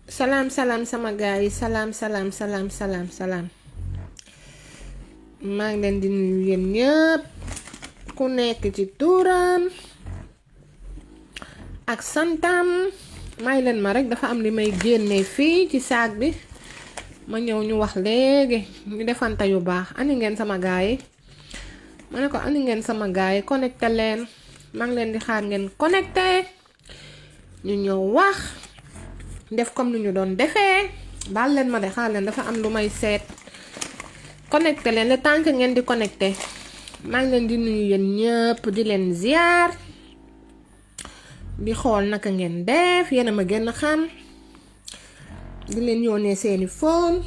Salam sama gaay salam. Maa ngi leen di nuyu yéen ñëpp ku nekk ci turam ak santam. may leen ma rek dafa am li may génne fii ci saag bi ma ñëw ñu wax léegi ñu defante yu baax. ani ngeen sama gaay ma ne ko ani ngeen sama gaay connecté leen maa ngi leen di xaar ngeen connecté ñu ñëw wax def comme ni ñu doon defee. baal leen ma de xaar leen dafa am lu may seet. connecté leen le temps que ngeen di connecté maa ngi leen di nuyu yéen ñëpp di leen ziar di xool naka ngeen def yéen a ma gën a xam di leen yónnee seeni phone.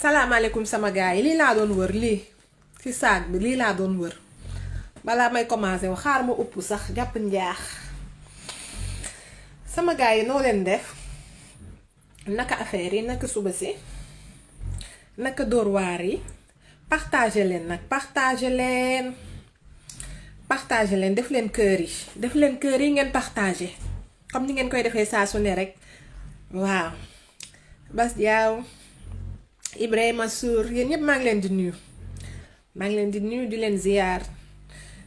salaamaaleykum sama gaay lii laa doon wër lii ci saag bi lii laa doon wër balaa may commencé wax xaar ma upp sax jàpp njaax. sama gaay yi noo leen def naka affaire yi naka suba si naka dóor waar yi partagé leen nag partagé leen def leen kër yi ngeen partagé comme ni ngeen koy defee saa su ne rek. waaw Bas Diaw Ibrahima Sour yéen ñëpp maa ngi leen di nuyu di leen ziyaar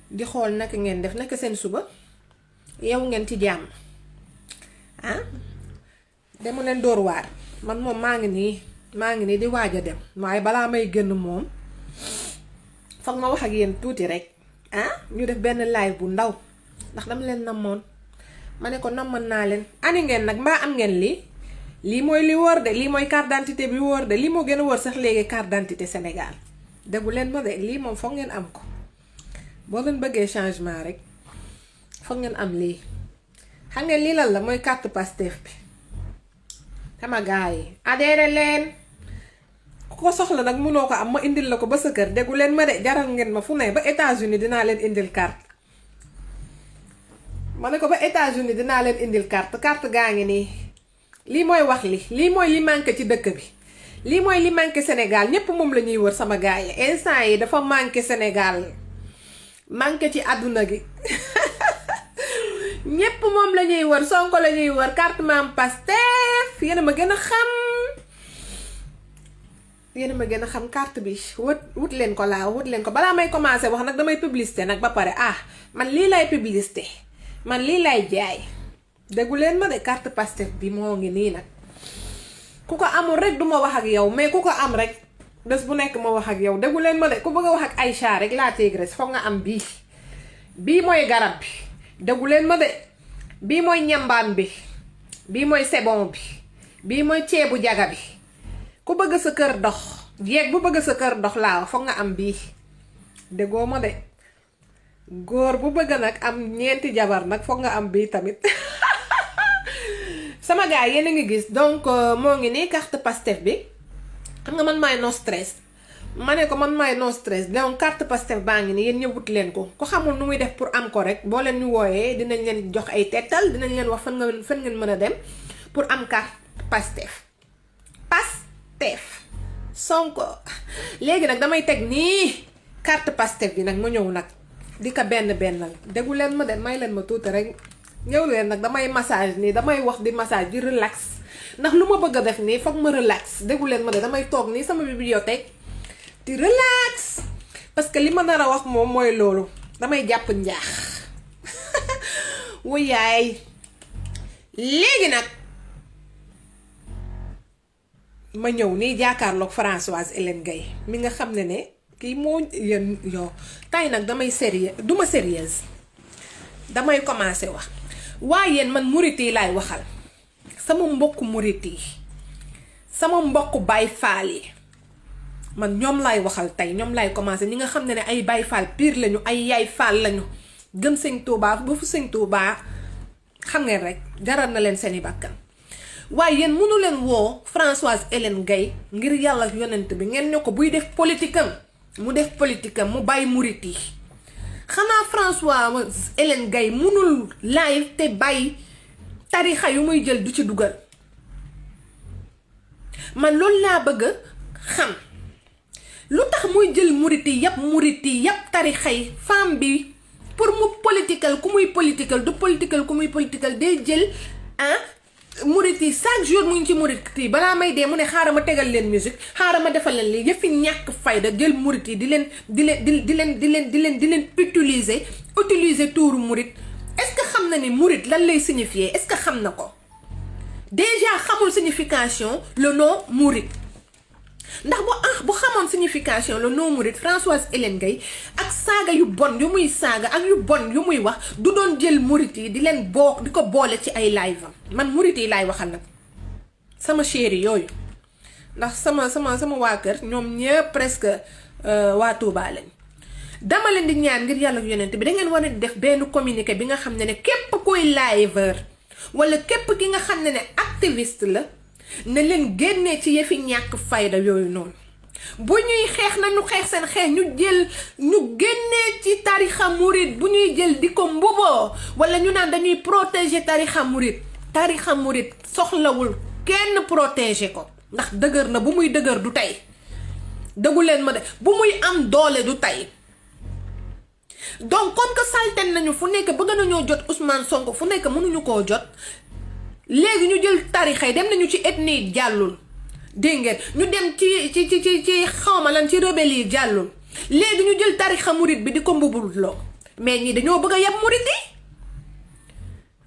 di xool naka ngeen def naka seen suba yow ngeen ci jàmm demu leen dóor waar. man moom maa ngi nii di waaj a dem waaye balaa may génn moom foog ma wax ak yéen tuuti rek ñu def benn live bu ndaw ndax dama leen namoon. ma ne ko namoon naa leen. ani ngeen nag mbaa am ngeen lii mooy li wóor de lii mooy carte d'identité bi wóor de lii moo gën a wóor sax léegi carte d'identité Sénégal déggu leen ma de lii moom foog ngeen am ko boo leen bëggee changement rek foog ngeen am lii. xam ngeen lii lan la mooy carte Pastef bi. sama gaay yi adhéré leen ku ko soxla nag mënoo ko am ma indil la ko ba sa kër déggu leen ma de jaral ngeen ma fu ne ba États-Unis dinaa leen indil carte. ma ne ko ba États-Unis dinaa leen indil carte gaa ngi nii. lii mooy wax lii mooy li manqué ci dëkk bi lii mooy li manqué Sénégal ñépp moom la ñuy wër sama gaay yi instant yi dafa manqué Sénégal manqué ci àdduna gi ñépp moom la ñuy wër Sonko la ñuy wër carte Maam Pastef yéen a ma gën a xam carte bi wut leen ko balaa may commencé wax nag damay publicité nag ba pare man lii lay publicité man lii lay jaay déggu leen ma de carte Pastef bi moo ngi nii nag ku ko amul rek duma wax ak yow mais ku ko am rek bés bu nekk ma wax ak yow déggu leen ma de ku bëgg a wax ak Aïcha rek la tigresse foog nga am bii mooy garab bi déggu leen ma de bii mooy ñambaan bi bii mooy sebon bi bii mooy ceebu jaga bi ku bëgg sa kër dox jeeg bu bëgg sa kër dox laa foog nga am déggoo ma de góor bu bëgg nag am 4 jabar nag foog nga am bii tamit sama gars yéen a ngi gis donc moo ngi nii carte Pastef bi xam nga man maay no stress ma ne ko man maay no stress donc carte Pastef baa ngi nii yéen ñëw wut leen ko ku xamul nu muy def pour am ko rek boo leen ñu wooyee dinañ leen jox ay tettal dinañ leen wax fan ngeen mën a dem pour am carte Pastef Sonko léegi nag damay teg nii carte Pastef bi nag ma ñëw nag di ko benn déggu leen ma de may leen ma tuuti rek ñëw leen nag damay massage nii damay wax di massage di relax ndax lu ma bëgg a def nii foog ma relax déggu leen ma de damay toog nii sama bibliothèque di relax parce que li ma nar a wax moom mooy loolu damay jàpp njaax wuyaay léegi nag ma ñëw nii jàkkaarloog Françoise Hélène Gaye mi nga xam ne kii moo yéen yow tey nag damay duma sérieuse damay commencé wax waaye yéen man murit yi laay waxal sama mbokku murit yi sama mbokku Baay Faal yi man ñoom laay waxal tey ñoom laay commencé ñi nga xam ne ay Baay Faal pire lañu ay Yaay Faal lañu gëm Sëñ Tuubaa ba fu Sëñ Tuubaa xam ngeen rek jaral na leen seeni bakkan waaye yéen mënu leen woo Françoise Hélène Gaye ngir yàlla yonent bi ngeen ne ko buy def politique am mu bàyyi murit yi xanaa Françoise Hélène Gaye mënul live te bàyyi tarixa yu muy jël du ci dugal man loolu laa bëgg xam lu tax muy jël murit yi yépp tarixa yi femme bi pour mu political ku muy political du political ku muy political day jël murit yi chaque jour mu ngi ci murit yi balaa may dee mu ne xaaral ma tegal leen musique xaaral ma defal leen lii yëfi ñàkk fayda jël murit yi di leen utiliser tuuru murit. Est-ce que xam na ni murit lan lay signifier est-ce que xam na ko déjà xamul signification le nom murit ndax bu xamoon signification le nom murit Françoise Hélène Gaye ak saaga yu bon yu muy saaga ak yu bon yu muy wax du doon jël murit yi di leen di ko boole ci ay live am man murit yi laay waxal nag sama chéri yooyu ndax sama waa kër ñoom ñëpp presque waa Touba lañ dama leen di ñaan ngir yàlla ak yonent bi da ngeen war a def benn communiqué bi nga xam ne képp kuy liveur wala képp ki nga xam ne activiste la ne leen génnee ci yëfi ñàkk fayda yooyu noonu bu ñuy xeex nañu xeex seen xeex ñu génnee ci tarixa murit bu ñuy jël di ko mbuboo wala ñu naan dañuy protéger tarixa murit soxlawul kenn protéger ko ndax dëgër na bu muy dëgër du tey dëggu leen ma de bu muy am doole du tey donc comme que salten nañu fu nekk bëgg nañoo jot Ousmane Sonko fu nekk mënuñu koo jot léegi ñu jël tarixa yi dem nañu ci ethnie yi jàllul dégg ngeen ñu dem ci xawma lan ci rebelle yi jàllul léegi ñu jël tarixa murit bi di ko mbubuloo mais ñi dañoo bëgg a yab murit yi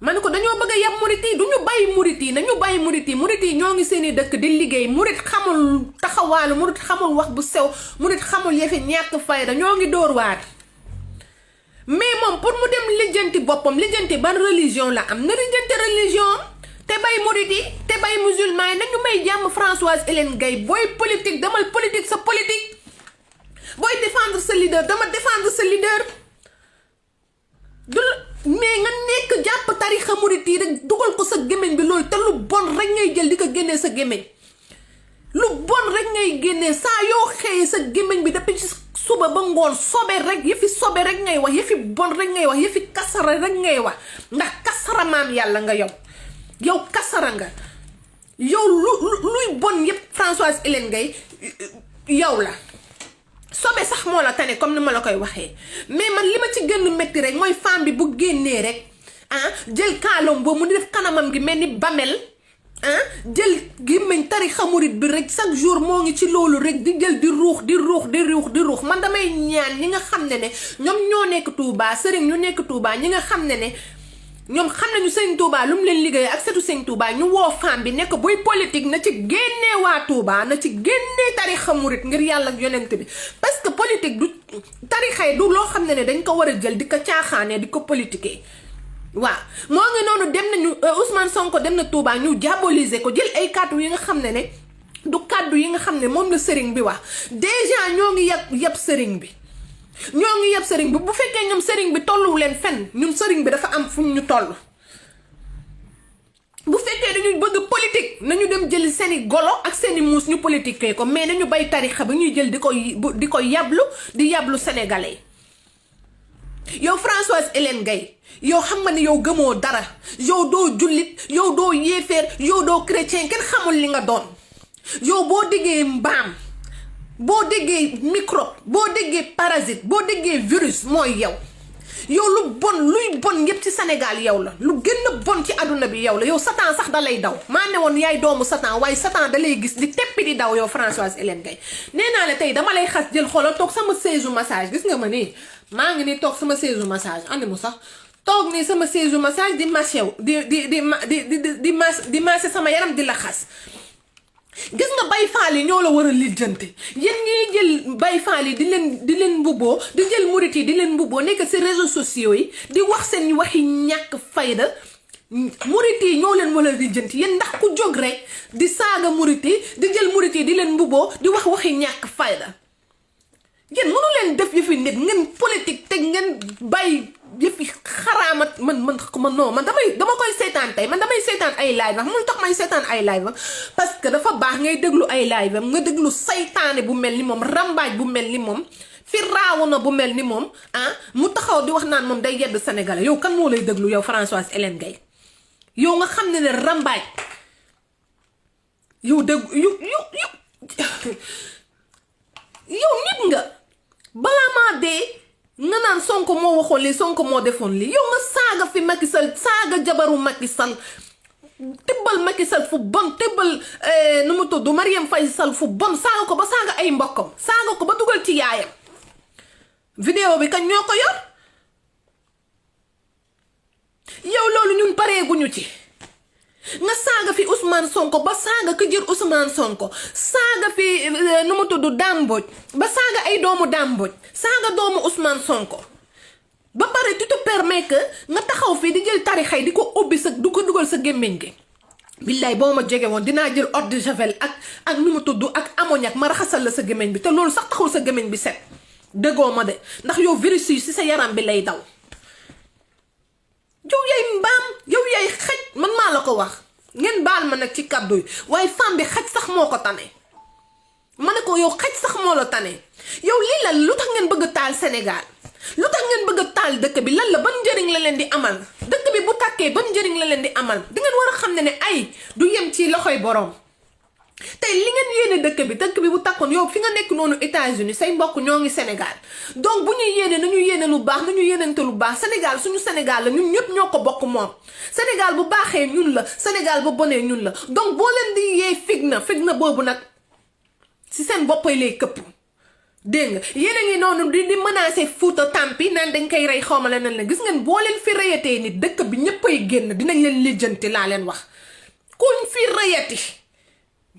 man ko dañoo bëgg a yab murit yi du ñu bàyyi murit yi nañu bàyyi murit yi ñoo ngi seeni dëkk di liggéey murit xamul taxawaalu murit xamul wax bu sew murit xamul yefi ñàkk fayda ñoo ngi dóor waar mais moom pour mu dem lijjanti boppam lijjanti ban religion la am na lijjanti religion te bay murit yi te bay musulman yi nañu may jàmm Françoise Hélène Gaye booy politique damal politique sa politique booy défendre sa leader dama défendre sa leader mais nga nekk jàpp tarixa murit yi rek dugal ko sa gémmiñ bi loolu te lu bon rek ngay jël di ko génnee sa gémmiñ lu bon rek ngay génnee saa yoo xëyee sa gémmiñ bi depuis ci suba ba ngoon sobe rek yëfi sobe rek ngay wax yëfi bon rek ngay wax yëfi kasara rek ngay wax ndax kasara maam yàlla nga yow kasara nga yow luy bon yëpp Françoise Hélène Gaye yow la sobe sax moo la tane comme ni ma la koy waxee mais man li ma ci gën metti rek mooy femme bi bu génnee rek jël kaalom boobu mu def kanamam gi mel ni bamel jël gémmiñ tarixa murit bi rek chaque jour moo ngi ci loolu rek di jël di ruux man damay ñaan ñi nga xam ne ñoom ñoo nekk Touba sëriñ ñu nekk Touba ñi nga xam ne ñoom xam nañu sëñ Touba lu mu leen liggéey ak setu sëñ Touba ñu woo femme bi nekk buy politique na ci génnee waa Touba na ci génnee tarixa murit ngir yàlla ak yonent bi parce que politique du tarixa yi du loo xam ne dañ ko war a jël di ko caaxaanee di ko politiquer waaw moo ngi noonu dem nañu Ousmane Sonko dem na Touba ñu diaboliser ko jël ay kàddu yi nga xam ne du kàddu yi nga xam ne moom la sëriñ bi wax déjà ñoo ngi yab sëriñ bi bu fekkee ñoom sëriñ bi tolluwu leen fenn ñun sëriñ bi dafa am fu ñu toll bu fekkee dañuy bëgg politique nañu dem jëli seeni golo ak seeni muus ñu politiquer ko mais nañu bay tarixa ba ñuy jël di ko yablu sénégalais yow Françoise Hélène Gaye yow xam nga ne yow gëmoo dara yow doo jullit yow doo yéeféer yow doo chrétien kenn xamul li nga doon yow boo déggee mbaam boo déggee microbe boo déggee parasite boo déggee virus mooy yow luy bon yépp ci Sénégal yow la lu gën a bon ci àdduna bi yow la yow satan sax da lay daw maa ne woon yaay doomu satan waaye satan da lay gis di teppi di daw yow Françoise Hélène Gaye nee naa la tey dama lay xas jël xoolal toog sama séjour massage gis nga ma nii maa ngi nii toog sama séjour massage andi mu sax toog nii sama séjour massage di massew di masse sama yaram di la xas gis nga bay faal yi ñoo la war a lijjanti yéen ñiy jël bay faal yi di leen mbubboo di jël murit yi di leen mbubboo nekk ci réseaux sociaux yi di wax seen waxi ñàkk fayda murit yi ñoo leen war a lijjanti yéen ndax ku jóg rek di saaga murit yi di jël murit yi di leen mbubboo di wax waxi ñàkk fayda yéen mënu leen def yëfi nit ngeen politique te ngeen bàyyi yëfi xaraamat man dama koy seetaan tey man damay seetaan ay live am mun tax may seetaan ay live am parce que dafa baax ngay déglu ay live am nga déglu saytaane bu mel ni moom rambaaj bu mel ni moom fi raawuna bu mel ni moom mu taxaw di wax naan moom day yedd sénégalais yow kan moo lay déglu yow Françoise Hélène Gaye yow nga xam ne rambaaj yow dégg yow nit nga balaa maa dee nga naan Sonko moo waxoon lii Sonko moo defoon lii yow nga saaga fi Macky Sall saaga jabaru Macky Sall tibbal Macky Sall fu bon tibbal nu mu tudd Marième Faye Sall fu bon saaga ko ba saaga ay mbokkam saaga ko ba dugal ci yaayam vidéo bi kañ ñoo ko yor yow loolu ñun pareeguñu ci nga saaga fi Ousmane Sonko ba saaga ku jër Ousmane Sonko saaga fi nu mu tudd Damboj ba saaga ay doomu Damboj saaga doomu Ousmane Sonko ba pare tu te permets que nga taxaw fii di jël tarixa yi di ko ubbi sa du ko dugal sa gémmiñ gi billaay boo ma jege woon dinaa jël eau de javel ak nu mu tudd ak ammoniac ma raxasal la sa gémmiñ bi te loolu sax taxul sa gémmiñ bi set dëggoo ma de ndax yow virus yi ci sa yaram bi lay daw yow yaay mbaam yow yaay xaj man maa la ko wax ngeen baal ma nag ci kàddu yi waaye femme bi xaj sax moo ko tane ma ne ko yow xaj sax moo la tane yow lii la lu tax ngeen bëgg taal Sénégal lu tax ngeen bëgg a taal dëkk bi lan la ban njëriñ la leen di amal dëkk bi bu tàkkee ban njëriñ la leen di amal di ngeen war a xam ne ay du yem ci loxoy boroom tey li ngeen yéene dëkk bi bu tàkkoon yow fi nga nekk noonu États-Unis say mbokk ñoo ngi Sénégal donc bu ñuy yéene nañu yéene lu baax nañu yéenante lu baax Sénégal suñu Sénégal la ñun ñëpp ñoo ko bokk moom Sénégal bu baaxee ñun la Sénégal bu bonee ñun la donc boo leen di yee fitna boobu nag si seen boppay lay këpp dégg nga yéen a ngi noonu di menacer Fouta Tampi naan dañ koy rey xawma la nan la gis ngeen boo leen fi reyatee nit dëkk bi ñëppay génn dinañ leen lijjanti laa leen wax kuñ fi reyati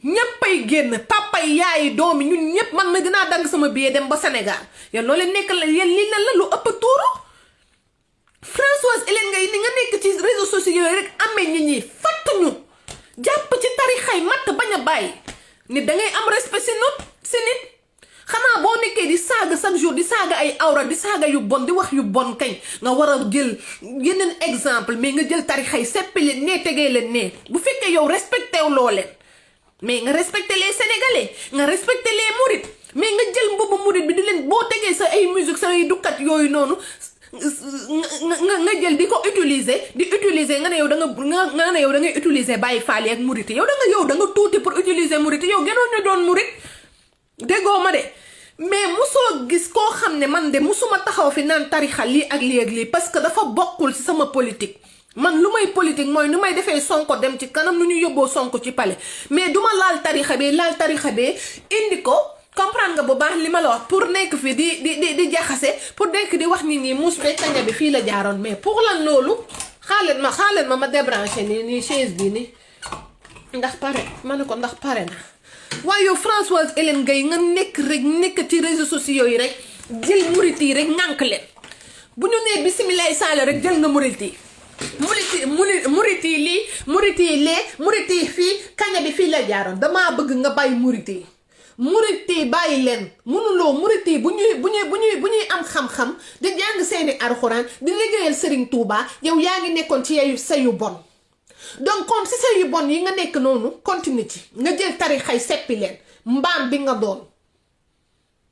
ñëppay génn papa yi yaay doomi ñun ñëpp man ma dinaa dagg sama billet dem ba Sénégal yéen loo leen nekk la yéen lii lan la lu ëpp tuuru Françoise Hélène Gaye ni nga nekk ci réseaux sociaux yooyu rek amee nit ñi fattuñu jàpp ci tarixay matt bañ a bàyyi nit da ngay am respect si nit xanaa boo nekkee di saaga chaque jour di saaga ay awra di saaga yu bon di wax yu bon kañ nga war a jël yeneen exemple mais nga jël tarixay seppi leen nee tegee leen nee bu fekkee yow respecté wu loo leen mais nga respecté les Sénégalais nga respecté les Mourides mais nga jël mbubu Mouride bi di leen boo tegee sa ay musique sa ay dukkat yooyu noonu nga jël di ko utiliser nga ne yow nga ne yow da ngay utiliser Baye Fall ak Mouride yow da nga tuuti pour utiliser Mouride yow gënoon ñu doon Mouride déggoo ma de mais musoo gis koo xam ne man de musuma taxaw fi naan tarixa lii ak lii parce que dafa bokkul ci sama politique man lu may politique mooy nu may defee Sonko dem ci kanam nu ñu yóbboo Sonko ci palais mais duma laal tarixa bi indi ko comprendre nga bu baax li ma la wax pour nekk fi di jaxase pour nekk di wax nit ñi muus be kaña bi fii la jaaroon mais pour lan loolu xaaleen ma débranché nii chaise bi ni ndax pare ma ne ko ndax pare na waaye yow Françoise Hélène Gaye nga nekk ci réseaux sociaux yi rek jël murit yi rek ŋànk leen bu ñu nee bisimilah saala rek jël nga murit yi murit yi fii kaña bi fii la jaaroon damaa bëgg nga bàyyi murit yi bàyyi leen mënuloo murit yi bu ñuy am xam-xam di jàng seeni alxuraan di liggéeyal Serigne Touba yow yaa ngi nekkoon ci sayu bon donc kon si sa yu bon yi nga nekk noonu continue ci nga jël tarixay seppi leen mbaam bi nga doon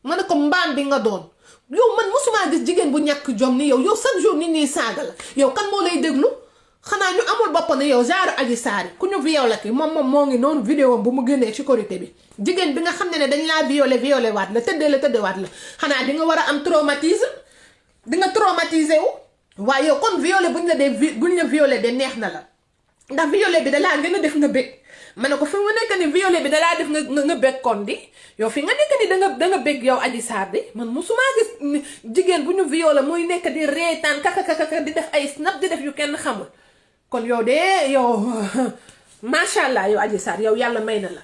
ma ne ko mbaam bi nga doon yow man mosuma gis jigéen bu ñàkk jom ni yow chaque jour nit ñi saaga la yow kan moo lay déglu xanaa ñu amul bopp ne yow genre Adji Sarr ku ñu violé ki moom moo ngi noonu vidéo bu mu génnee ci korité bi jigéen bi nga xam ne dañ laa violé waat la tëddeewaat la xanaa di nga war a am traumatisme di nga traumatisé wu waaye yow kon violé buñ la violé de neex na la ndax violé bi dalaa gën a def nga bëgg ma ne ko fi mu nekk ni violé bi dalaa def nga bëgg kon di yow fi nga nekk ni da nga bëgg yow Adji Sarr di man musuma gis jigéen bu ñu violé muy nekk di reetaan kaka di def ay snap di def yu kenn xamul kon yow de yow macha allah yow Adji Sarr yow yàlla may na la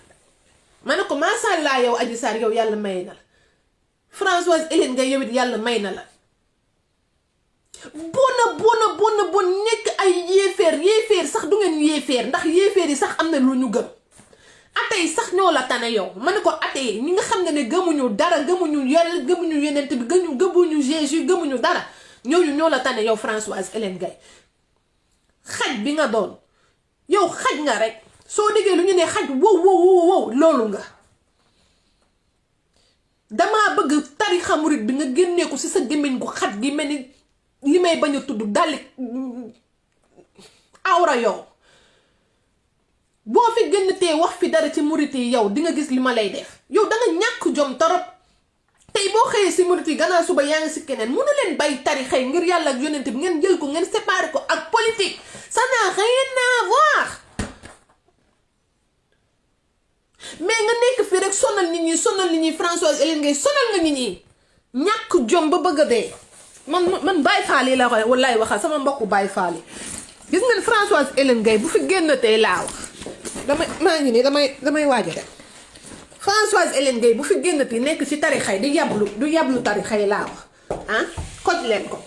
ma ne ko macha allah yow Adji Sarr yow yàlla may na la Françoise Hélène Gaye yow it yàlla may na la bon nekk ay yéeféer sax du ngeen yéeféer ndax yéeféer yi sax am na lu ñu gëm atey sax ñoo la tane yow ma ne ko atey ñi nga xam ne gëmuñu dara gëmuñu yàlla gëmuñu yenent bi gëmuñu Jésus gëmuñu dara ñooñu ñoo la tane yow Françoise Hélène Gaye xaj bi nga doon yow xaj nga rek soo déggee lu ñu ne xaj wow loolu nga damaa bëgg tarixa murit bi nga génnee ko ci sa gémmiñ gu xaj gi mel ni li may bañ a tudd dalli awra yow boo fi gën tee wax fi dara ci murit yi yow di nga gis li ma lay def yow da nga ñàkk jom torop tey boo xëyee si murit yi gannaaw suba yaa ngi si keneen mënu leen bay tarixa yi ngir yàlla ak yonent bi ngeen jël ko ngeen séparé ko ak politique ça n'a rien à voir. mais nga nekk fii rek sonal nit ñi Françoise Hélène Gaye sonal nga nit ñi ñàkk jom ba bëgg a dee. man Baye Fall yi la koy wallaay waxal sama mbokku Baye Fall yi gis ngeen Françoise Hélène Gaye bu fi génn tey laa wax maa ngi nii damay waaj a dem. Françoise Hélène Gaye bu fi génn tey nekk ci tarixa yi du yablu tarixa yi laa wax koj leen ko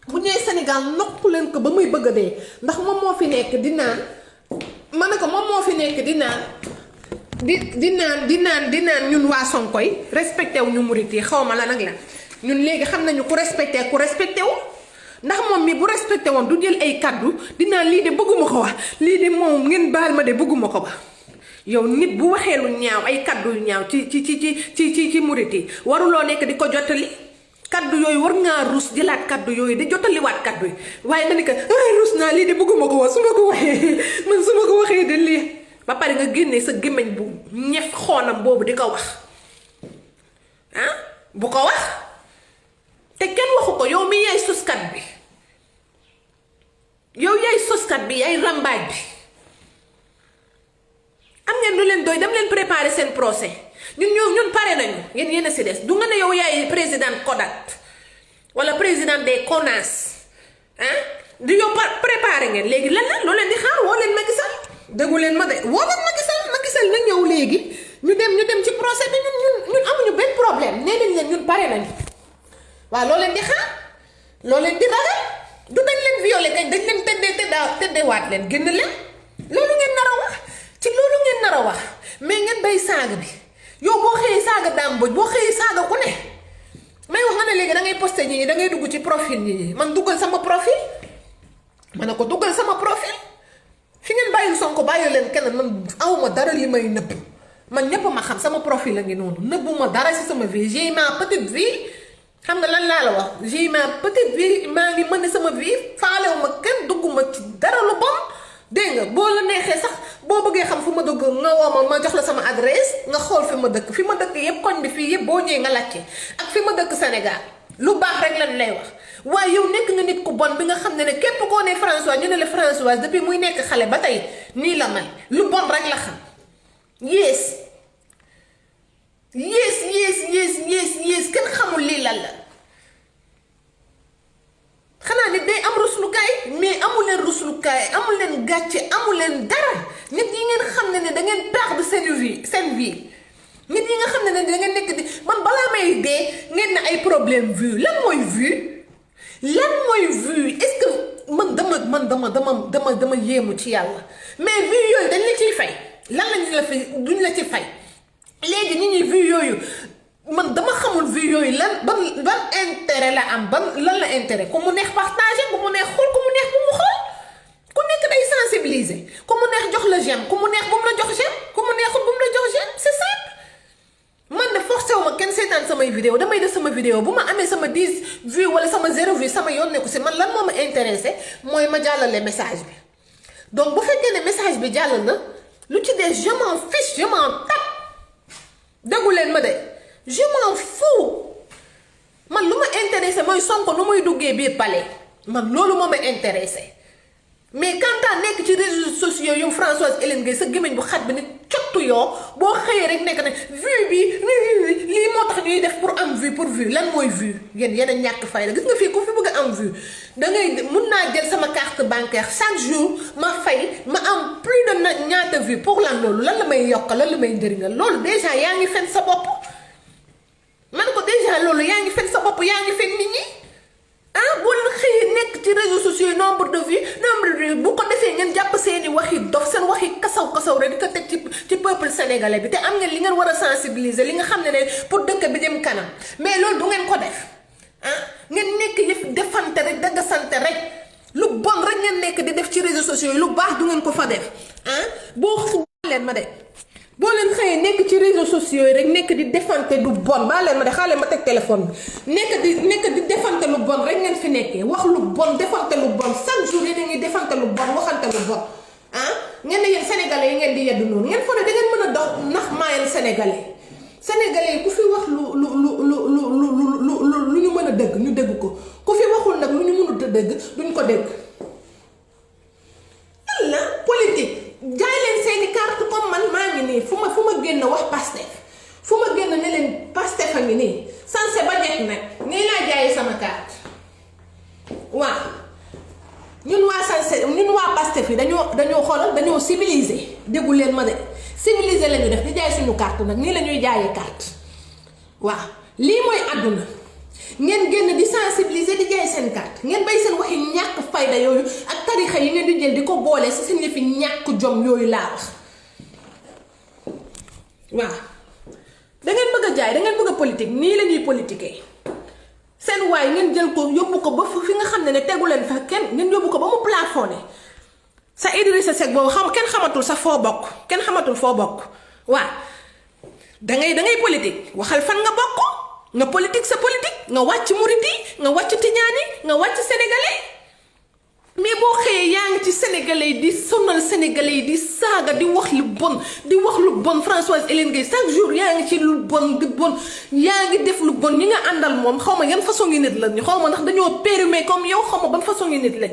bu ñëwee Sénégal nopp leen ko ba muy bëgg a dee ndax moom moo fi nekk di naan ma ne ko moom moo fi nekk di naan di naan ñun waa Sonko yi respecté wu ñu murit yi xaw ma la nag la ñun léegi xam nañu ku respecté wu ndax moom mi bu respecté woon du jël ay kaddu di naan lii de bëgguma ko wax lii de moom ngeen baal ma de bëgguma ko wax. yow nit bu waxee lu ñaaw ay kaddu yu ñaaw ci murit yi waruloo nekk di ko jottali kaddu yooyu war ngaa rus jëlaat kaddu yooyu di jottaliwaat kaddu yi waaye nga ni ko rus naa lii de bëgguma ko wax su ma ko waxee de lii ba pare nga génnee sa gémmiñ bu ñef xoonam boobu di ko wax bu ko wax te kenn waxu ko yow mi yaay soskat bi yaay rambaaj bi. am ngeen lu leen doy dem leen préparer seen procès ñun pare nañu yéen a si des du nga ne yow yaay président Kodak wala président des CONAS di yow préparer ngeen léegi lan la loo leen di xaar woo leen Macky Sall déggu leen ma de woo leen Macky Sall na ñëw léegi ñu dem ci procès bi ñun amuñu benn problème nee nañ leen ñun pare nañu waaw loo leen di xaar loo leen di ragal du dañ leen violé kañ dañ leen tëddeewaat leen génn leen loolu ngeen nar a wax. ci loolu ngeen nar a wax mais ngeen bay saaga bi yow boo xëyee saaga Dame Mbodj boo xëyee saaga ku ne may wax nga ne léegi da ngay posté ñi da ngay dugg ci profil ñi man duggal sama profil ma ne ko duggal sama profil fi ngeen bàyyil Sonko bàyyi leen kenn man awma dara li may nëbb man ñépp ma xam sama profil la ngi noonu nëbbuma dara si sama vie j'ai ma petite vie xam nga lan laa la wax j'ai ma petite vie maa ngi mën sama vie faalewuma kenn dugguma ci dara lu bon dégg nga boo la neexee sax boo bëggee xam fu ma dugg nga woo ma jox la sama adresse nga xool fi ma dëkk yépp koñ bi fii yépp boo ñëwee nga laajte ak fi ma dëkk Sénégal lu baax rek lañ lay wax waaye yow nekk nga nit ku bon bi nga xam ne képp koo ne Françoise ñu ne la Françoise depuis muy nekk xale ba tey nii la mel lu bon rek la xam yées kenn xamul lii lan la xanaa nit day am ruslukaay mais amul leen ruslukaay amul leen gàcce amul leen dara nit yi ngeen xam ne da ngeen perdre seen vie nit yi nga xam ne da ngeen nekk di man balaa may dee ngeen ne ay problème vue lan mooy vue est-ce que dama yéemu ci yàlla mais vue yooyu dañ la ciy fay lan lañ la fi duñ la ci fay léegi ñi vue yooyu man dama xamul vue yooyu ban intérêt la am lan la intérêt ku mu neex partager ku mu neex xool ku mu neex bu mu xool ku nekk day sensibiliser ku mu neex jox la j'aime ku mu neex bu mu la jox j'aime ku mu neexul bu mu la jox j'aime c'est simple man de forcé wu ma kenn seetaan samay vidéo damay def sama vidéo bu ma amee sama 10 vues wala sama 0 vue sama yoon nekku si man lan moo ma intéressé mooy ma jàllale message bi donc bu fekkee ne message bi jàll na lu ci des je m'en fiche je m'en tape déggu leen ma de je m'en fous man lu ma intéressé mooy Sonko nu muy duggee biir palais man loolu moo ma intéressé mais quand nekk ci réseaux sociaux yu Françoise Hélène Gaye sa gémmiñ bu xat bi ni cottu yoo boo xëyee rek nekk ne vue bi lii moo tax ñuy def pour am vue pour vue lan mooy vue yéen a ñàkk fay la gis nga fii ku fi bëgg a am vue dangay mun naa jël sama carte bancaire chaque jour ma fay ma am plus de ñaata vue pour lan loolu lan la may yokk lan la may njëriñal loolu déjà yaa ngi fen sa bopp man ko déjà loolu yaa ngi fen sa bopp yaa ngi fen nit ñi boo leen xëyee nekk ci réseaux sociaux yi nombre de vues bu ko defee ngeen jàpp seeni waxi dof seen waxi kasaw rek di ko teg ci peuple sénégalais bi te am ngeen li ngeen war a sensibiliser li nga xam ne pour dëkk bi dem kanam mais loolu du ngeen ko def ngeen nekk yëf defante rek daggasante rek lu bon rek ngeen nekk di def ci réseaux sociaux yi lu baax du ngeen ko fa def boo leen ma de boo leen xëyee nekk ci réseaux sociaux yi rek nekk di defante lu bon baa leen ma de xaaral ma teg téléphone bi nekk di defante lu bon rek ngeen fi nekkee wax lu bon defante lu bon chaque jour yi da ngay defante lu bon waxante lu bon ngeen ne yéen sénégalais yi ngeen di yeddu noonu ngeen foog ne da ngeen mën a dox nax maayal sénégalais sénégalais yi ku fi wax lu ñu mën a dégg ñu dégg ko ku fi waxul nag lu ñu mënut a dégg duñ ko dégg. la politique jaay leen seeni carte comme man maa ngi nii fu ma génn wax Pastef fu ma génn ne leen Pastef a ngi nii sanse ba jekk nag nii laa jaayee sama carte waaw ñun waa sanse ñun waa Pastef yi dañoo xoolal dañoo civilisé déggu leen ma de civilisé la ñu def di jaay suñu carte nag nii la ñuy jaayee carte waaw lii mooy àdduna ngeen génn di sensibiliser di jaay seen carte ngeen bay seen waxi ñàkk fayda yooyu ak tarixa yi ngeen di jël di ko boole si seen yëfi ñàkk jom yooyu laa wax waaw dangeen bëgg a jaay dangeen bëgg a politique nii la ñuy politiquer seen waay ngeen jël ko yóbbu ko ba fi nga xam ne tegu leen fa kenn ngeen yóbbu ko ba mu plafonné sa Idrissa Seck boobu kenn xamatul sa foo bokk kenn xamatul foo bokk waaw dangay politique waxal fan nga bokk nga politique sa politique nga wàcc murit yi nga wàcc tijaan yi nga wàcc sénégalais mais boo xëyee yaa ngi ci sénégalais yi di sonal sénégalais yi di saaga di wax lu bon Françoise Hélène Gueye chaque jour yaa ngi ci lu bon yaa ngi def lu bon ñi nga àndal moom xaw ma yan façon ngi nit lañ xaw ma ndax dañoo périmé comme yow xaw ma ban façon ngi nit lañ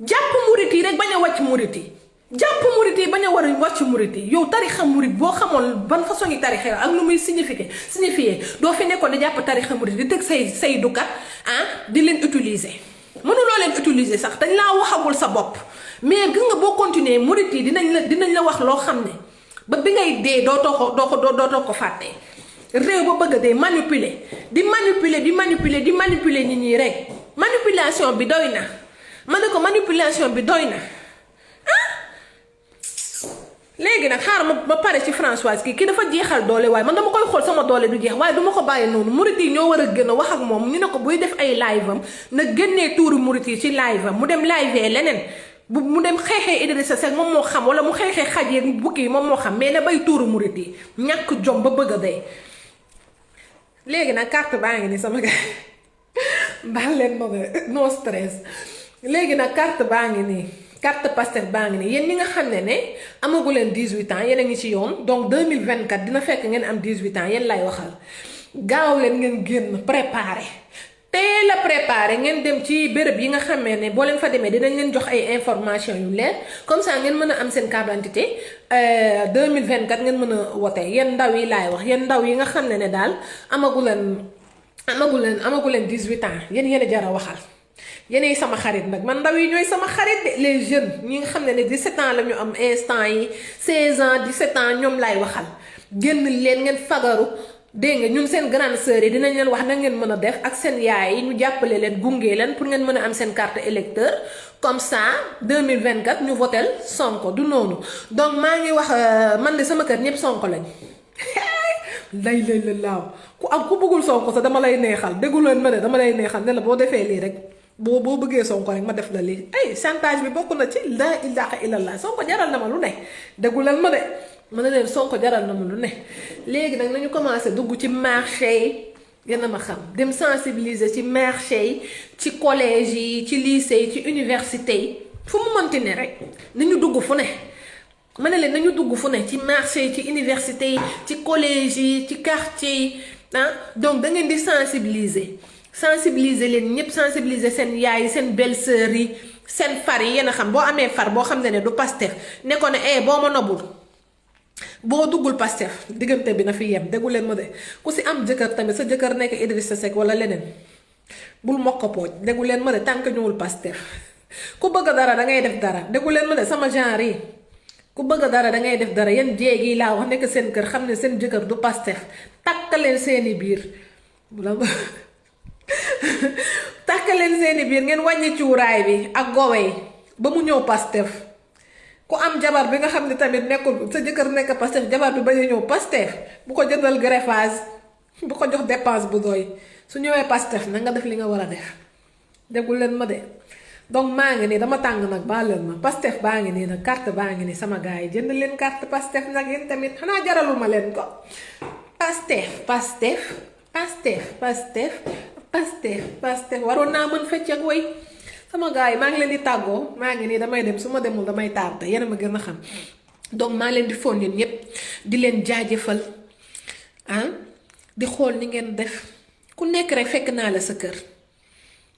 jàpp murit yi rek bañ a wàcc murit yi jàpp murit yi bañ a war a wàcc murit yi yow tarixa murit boo xamoon ban façon yi tarixa ak lu muy signifié doo fi nekkoon di jàpp tarixa murit di teg say dukat di leen utiliser mënuloo leen utiliser sax dañ laa waxagul sa bopp mais gis nga boo continuer murit yi dinañ la wax loo xam ne ba bi ngay dee dootoo ko fàttee réew ba bëgg a dee di manipuler nit ñi rek manipulation bi doy na ma ne ko manipulation bi doy na léegi nag xaaral ma pare ci Françoise kii dafa jeexal doole waaye man dama koy xool sama doole du jeex waaye duma ko bàyyi noonu murit yi ñoo war a gën a wax ak moom ñu ne ko buy def ay live am na génnee tuuru murit yi ci live am mu dem live leneen mu dem xeexee Idrissa Seck moom moo xam wala mu xeexee xaj yeeg bukki yi moom moo xam mais na bay tuuru murit yi ñàkk jom ba bëgg a dee. léegi nag carte baa ngi ni sama gars baal leen ma no stress léegi nag carte baa ngi nii. carte Pastef baa ngi nii yéen ñi nga xam ne amagu leen 18 ans yéen a ngi ci yoon donc 2024 dina fekk ngeen am 18 ans yéen lay waxal gaaw leen ngeen génn préparé teel a préparé ngeen dem ci béréb yi nga xamee ne boo leen fa demee dinañ leen jox ay information yu leer comme ça ngeen mën a am seen carte d'identité 2024 ngeen mën a wote yéen ndaw yi laay wax yéen ndaw yi nga xam ne daal amagu leen 18 ans yéen a jar a waxal. yéenay sama xarit nag man ndaw yi ñooy sama xarit de les jeunes ñi nga xam ne 17 ans la ñu am instant yi 16 ans 17 ans ñoom laay waxal génn leen ngeen fagaru dégg nga ñun seen grande sœur yi dinañ leen wax na ngeen mën a def ak seen yaay yi ñu jàppale leen gunge leen pour ngeen mën a am seen carte électeur comme ça 2024 ñu votel Sonko du noonu donc maa ngi wax man de sama kër ñëpp Sonko lañ lay laaw ku bëggul Sonko sax dama lay neexal déggu leen ma ne dama lay neexal ne la boo defee lii rek boo bëggee Sonko rek ma def la lii chantage bi bokk na ci laa ilaaha illallah Sonko jaral na ma lu ne déggu leen ma de ma ne leen Sonko jaral na ma lu ne léegi nag nañu commencé dugg ci marché yi yéen a ma xam dem sensibiliser ci marché yi ci collège yi ci lycée yi ci université yi fu mu mënti ne rek nañu dugg fu ne ma ne leen nañu dugg fu ne ci marché yi ci université yi ci collège yi ci quartier yi donc da ngeen di sensibiliser leen ñëpp sensibiliser seen yaay yi seen belle-sœur yi seen far yi yéen a xam boo amee far boo xam ne du Pastef ne ko ne boo ma nobul boo duggul Pastef diggante bi na fi yem déggu leen ma de ku si am jëkkër tamit sa jëkkër nekk Idrissa Seck wala leneen bul mokk pooj déggu leen ma de tànk ñëwul Pastef ku bëgg dara da ngay def dara déggu leen ma de sama genre yi ku bëgg dara da ngay def dara yéen jéeg yi laa wax nekk seen kër xam ne seen jëkkër du Pastef takkaleen seeni biir takkaleen seeni biir ngeen wàññi cuuraay bi ak gowe yi ba mu ñëw Pastef ku am jabar bi nga xam ne tamit nekkul sa jëkkër nekk Pastef jabar bi bañ a ñëw Pastef bu ko jëndal greffage bu ko jox dépense bu doy su ñëwee Pastef na nga def li nga war a def déggu leen ma de donc maa ngi nii dama tàng nag baa leen ma Pastef baa ngi nii nag carte baa ngi nii sama gars yi jënd leen carte Pastef nag yéen tamit xanaa jaraluma leen ko Pastef waroon naa mën fecc ak way sama gars yi maa ngi leen di tàggoo maa ngi nii damay dem su ma demul damay tardé yéen a ma gën a xam donc maa leen di fon yéen ñëpp di leen jaajëfal ah di xool ni ngeen def ku nekk rek fekk naa la sa kër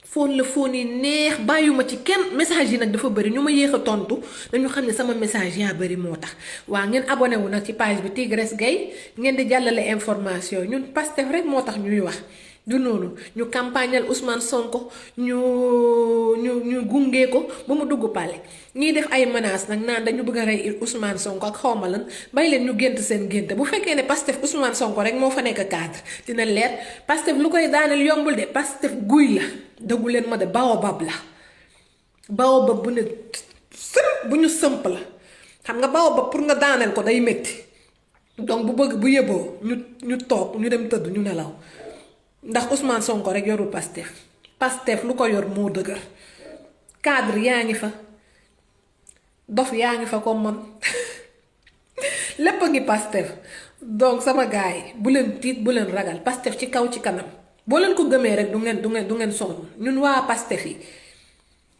fóon la fóon yi neex bàyyuma ci kenn message yi nag dafa bëri ñu ma yéex a tontu dañu xam ne sama message yaa bëri moo tax waa ngeen abonné wu nag ci page bi Tigresse Gaye ngeen di jàllale information ñun Pastef rek moo tax ñuy wax du noonu ñu campagnal Ousmane Sonko ñu gungee ko ba mu dugg pale ñiy def ay menaces nag naan dañu bëgg a rey Ousmane Sonko ak xawma lan bay leen ñu gént seen gént bu fekkee ne Pastef Ousmane Sonko rek moo fa nekk cadre dina leer Pastef lu koy daaneel yombul de Pastef guy la dëggu leen ma de baobab la baobab bu ne bu ñu sëmp la xam nga baobab pour nga daaneel ko day métti donc bu yëboo ñu toog ñu dem tëdd ñu nelaw ndax Ousmane Sonko rek yorul Pastef lu ko yor moo dëgër cadre yaa ngi fa dof yaa ngi fa comme man lépp a ngi Pastef donc sama gars yi bu leen tiit bu leen ragal Pastef ci kaw ci kanam boo leen ko gëmee rek du ngeen sonn ñun waa Pastef yi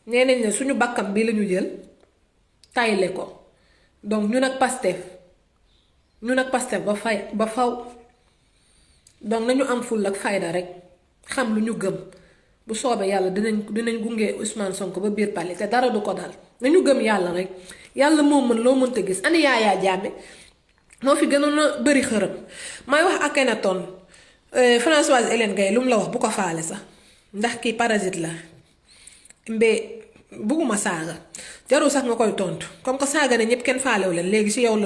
nee nañ ne suñu bakkam bi la ñu jël tayle ko donc ñun ak Pastef ba faw donc nañu am ful ak fayda rek xam lu ñu gëm bu soobee yàlla dinañ gunge Ousmane Sonko ba biir palais te dara du ko dal nañu gëm yàlla rek yàlla moo mën loo mënta gis ani Yaya Jammeh moo fi gënoon a bëri xërëm may wax Akhenaton Françoise Hélène Gaye lu mu la wax bu ko faale sax ndax kii parasite la mbé bugguma saaga jarul sax nga koy tontu comme que saaga ne ñëpp kenn faalewu leen léegi si yow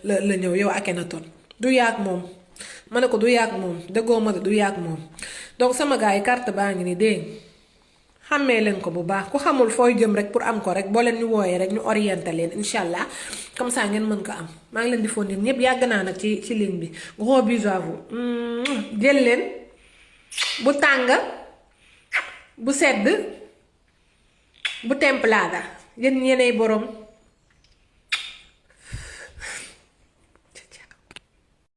la ñëw yow Akhenaton du yaag moom ma ne ko du yàgg moom dëggoo ma du yàgg moom donc sama gars yi carte baa ngi ni dégg xàmmee leen ko bu baax ku xamul fooy jëm rek pour am ko rek boo leen ñu wooyee rek ñu orienté leen incha allah comme ça ngeen mën ko am maa ngi leen di foon yéen ñëpp yàgg naa nag ci ligne bi gros bisous à vous jël leen bu tàng bu sedd bu templada yéen ñeney borom